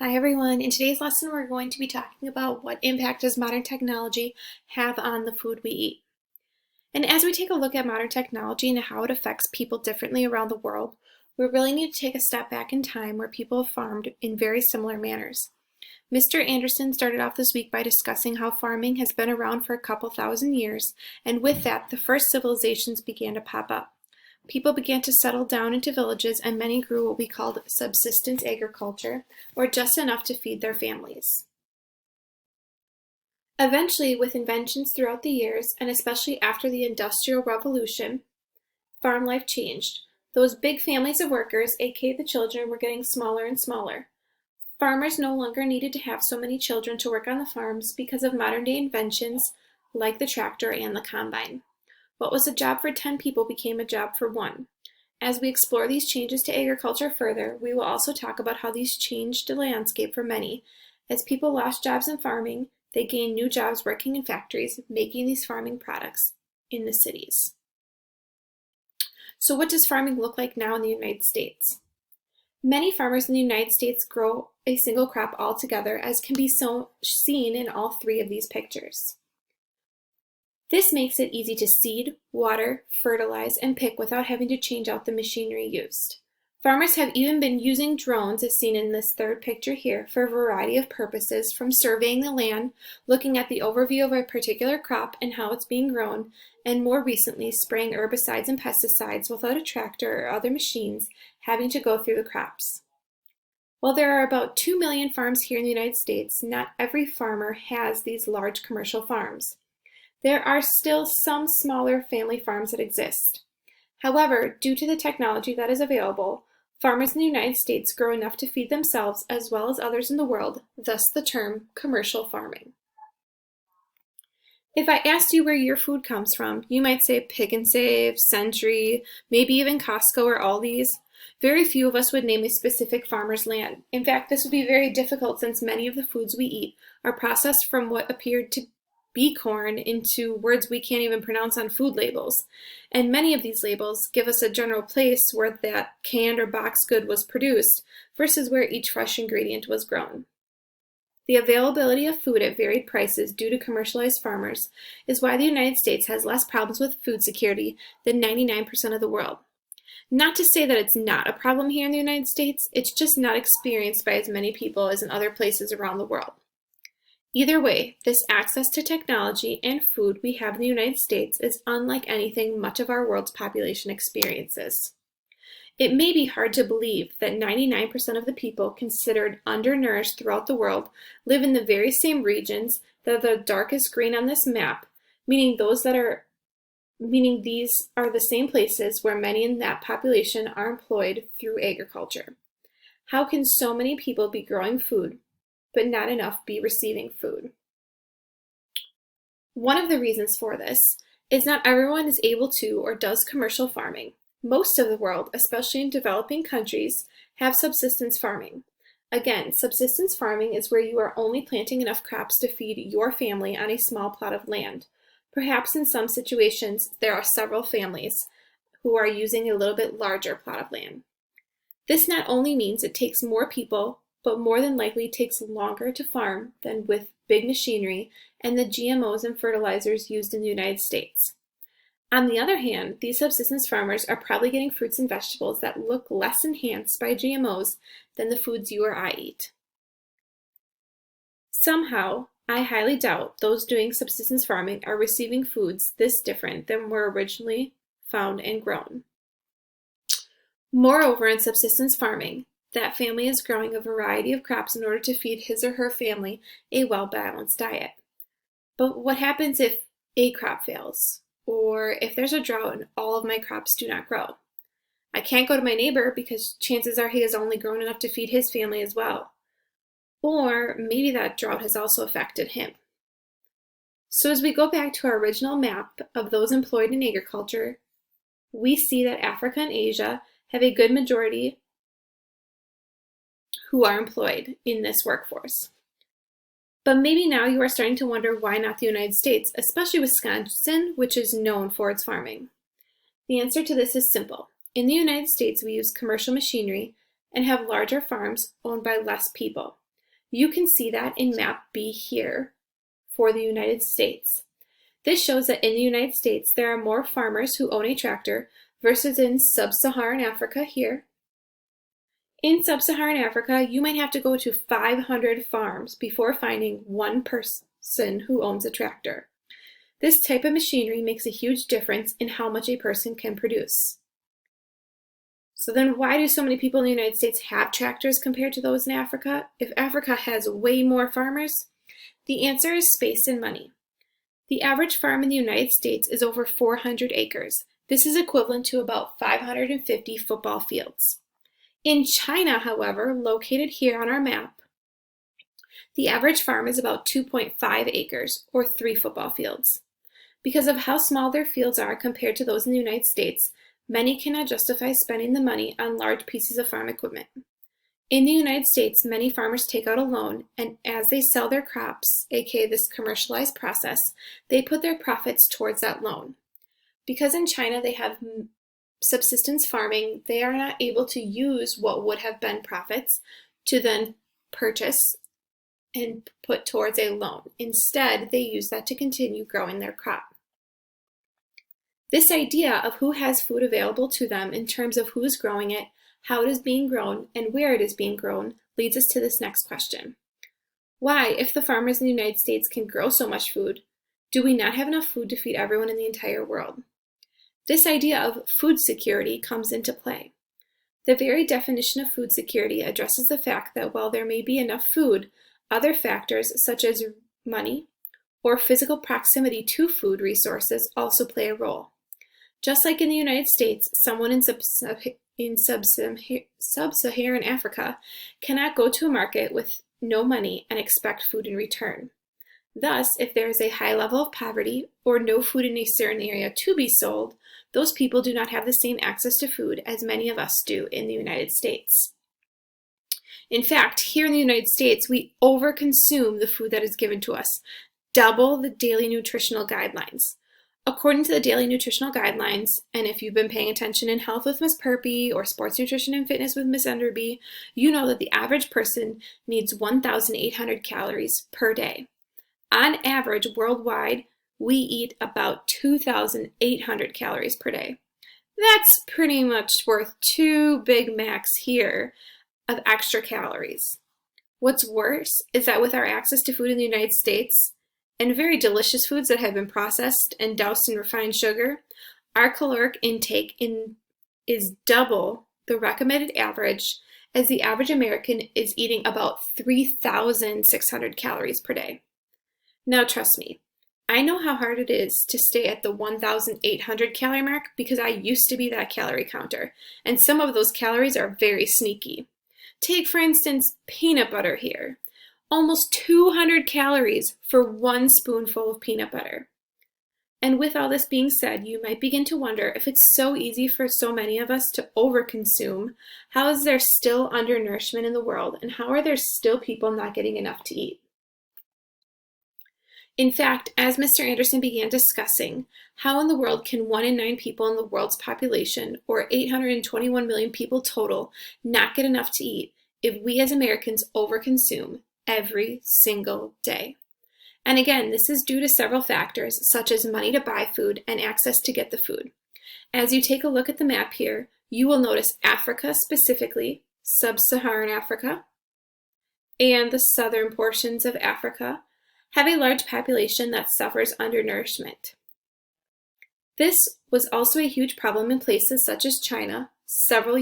Hi everyone. In today's lesson, we're going to be talking about what impact does modern technology have on the food we eat. And as we take a look at modern technology and how it affects people differently around the world, we really need to take a step back in time where people have farmed in very similar manners. Mr. Anderson started off this week by discussing how farming has been around for a couple thousand years, and with that, the first civilizations began to pop up. People began to settle down into villages, and many grew what we called subsistence agriculture, or just enough to feed their families. Eventually, with inventions throughout the years, and especially after the Industrial Revolution, farm life changed. Those big families of workers, aka the children, were getting smaller and smaller. Farmers no longer needed to have so many children to work on the farms because of modern-day inventions like the tractor and the combine. What was a job for 10 people became a job for one. As we explore these changes to agriculture further, we will also talk about how these changed the landscape for many. As people lost jobs in farming, they gained new jobs working in factories, making these farming products in the cities. So what does farming look like now in the United States? Many farmers in the United States grow a single crop altogether, as can be seen in all three of these pictures. This makes it easy to seed, water, fertilize, and pick without having to change out the machinery used. Farmers have even been using drones, as seen in this third picture here, for a variety of purposes, from surveying the land, looking at the overview of a particular crop and how it's being grown, and more recently spraying herbicides and pesticides without a tractor or other machines having to go through the crops. While there are about 2 million farms here in the United States, not every farmer has these large commercial farms. There are still some smaller family farms that exist. However, due to the technology that is available, farmers in the United States grow enough to feed themselves as well as others in the world, thus the term commercial farming. If I asked you where your food comes from, you might say Pick and Save, Century, maybe even Costco or Aldi's. Very few of us would name a specific farmer's land. In fact, this would be very difficult since many of the foods we eat are processed from what appeared to be corn into words we can't even pronounce on food labels. And many of these labels give us a general place where that canned or boxed good was produced versus where each fresh ingredient was grown. The availability of food at varied prices due to commercialized farmers is why the United States has less problems with food security than 99% of the world. Not to say that it's not a problem here in the United States, it's just not experienced by as many people as in other places around the world. Either way, this access to technology and food we have in the United States is unlike anything much of our world's population experiences. It may be hard to believe that 99% of the people considered undernourished throughout the world live in the very same regions that are the darkest green on this map, meaning these are the same places where many in that population are employed through agriculture. How can so many people be growing food, but not enough be receiving food? One of the reasons for this is not everyone is able to or does commercial farming. Most of the world, especially in developing countries, have subsistence farming. Again, subsistence farming is where you are only planting enough crops to feed your family on a small plot of land. Perhaps in some situations, there are several families who are using a little bit larger plot of land. This not only means it takes more people, but more than likely takes longer to farm than with big machinery and the GMOs and fertilizers used in the United States. On the other hand, these subsistence farmers are probably getting fruits and vegetables that look less enhanced by GMOs than the foods you or I eat. Somehow, I highly doubt those doing subsistence farming are receiving foods this different than were originally found and grown. Moreover, in subsistence farming, that family is growing a variety of crops in order to feed his or her family a well-balanced diet. But what happens if a crop fails? Or if there's a drought and all of my crops do not grow? I can't go to my neighbor because chances are he has only grown enough to feed his family as well. Or maybe that drought has also affected him. So as we go back to our original map of those employed in agriculture, we see that Africa and Asia have a good majority who are employed in this workforce. But maybe now you are starting to wonder why not the United States, especially Wisconsin, which is known for its farming. The answer to this is simple. In the United States, we use commercial machinery and have larger farms owned by less people. You can see that in map B here for the United States. This shows that in the United States, there are more farmers who own a tractor versus in sub-Saharan Africa here. In sub-Saharan Africa, you might have to go to 500 farms before finding one person who owns a tractor. This type of machinery makes a huge difference in how much a person can produce. So then why do so many people in the United States have tractors compared to those in Africa? If Africa has way more farmers, the answer is space and money. The average farm in the United States is over 400 acres. This is equivalent to about 550 football fields. In China, however, located here on our map, the average farm is about 2.5 acres, or 3 football fields. Because of how small their fields are compared to those in the United States, many cannot justify spending the money on large pieces of farm equipment. In the United States, many farmers take out a loan, and as they sell their crops, aka this commercialized process, they put their profits towards that loan. Because in China they have subsistence farming, they are not able to use what would have been profits to then purchase and put towards a loan. Instead, they use that to continue growing their crop. This idea of who has food available to them in terms of who is growing it, how it is being grown, and where it is being grown leads us to this next question. Why, if the farmers in the United States can grow so much food, do we not have enough food to feed everyone in the entire world? This idea of food security comes into play. The very definition of food security addresses the fact that while there may be enough food, other factors such as money or physical proximity to food resources also play a role. Just like in the United States, someone in sub-Saharan Africa cannot go to a market with no money and expect food in return. Thus, if there is a high level of poverty or no food in a certain area to be sold, those people do not have the same access to food as many of us do in the United States. In fact, here in the United States, we overconsume the food that is given to us, double the daily nutritional guidelines. According to the daily nutritional guidelines, and if you've been paying attention in Health with Ms. Perpy or Sports Nutrition and Fitness with Ms. Enderby, you know that the average person needs 1,800 calories per day. On average, worldwide, we eat about 2,800 calories per day. That's pretty much worth 2 Big Macs here of extra calories. What's worse is that with our access to food in the United States, and very delicious foods that have been processed and doused in refined sugar, our caloric intake is double the recommended average, as the average American is eating about 3,600 calories per day. Now trust me, I know how hard it is to stay at the 1,800 calorie mark because I used to be that calorie counter, and some of those calories are very sneaky. Take, for instance, peanut butter here. Almost 200 calories for 1 spoonful of peanut butter. And with all this being said, you might begin to wonder if it's so easy for so many of us to overconsume, how is there still undernourishment in the world, and how are there still people not getting enough to eat? In fact, as Mr. Anderson began discussing, how in the world can 1 in 9 people in the world's population, or 821 million people total, not get enough to eat if we as Americans overconsume every single day? And again, this is due to several factors, such as money to buy food and access to get the food. As you take a look at the map here, you will notice Africa specifically, sub-Saharan Africa, and the southern portions of Africa have a large population that suffers undernourishment. This was also a huge problem in places such as China several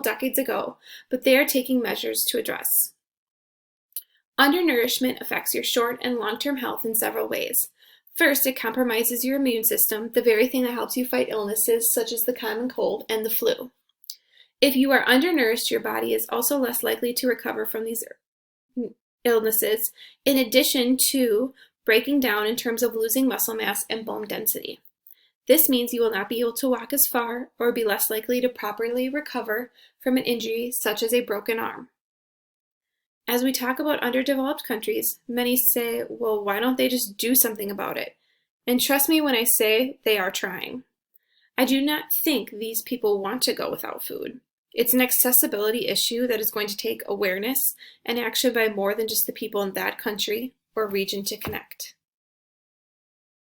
decades ago, but they are taking measures to address. Undernourishment affects your short and long-term health in several ways. First, it compromises your immune system, the very thing that helps you fight illnesses such as the common cold and the flu. If you are undernourished, your body is also less likely to recover from these illnesses, in addition to breaking down in terms of losing muscle mass and bone density. This means you will not be able to walk as far or be less likely to properly recover from an injury such as a broken arm. As we talk about underdeveloped countries, many say, well, why don't they just do something about it? And trust me when I say they are trying. I do not think these people want to go without food. It's an accessibility issue that is going to take awareness and action by more than just the people in that country or region to connect.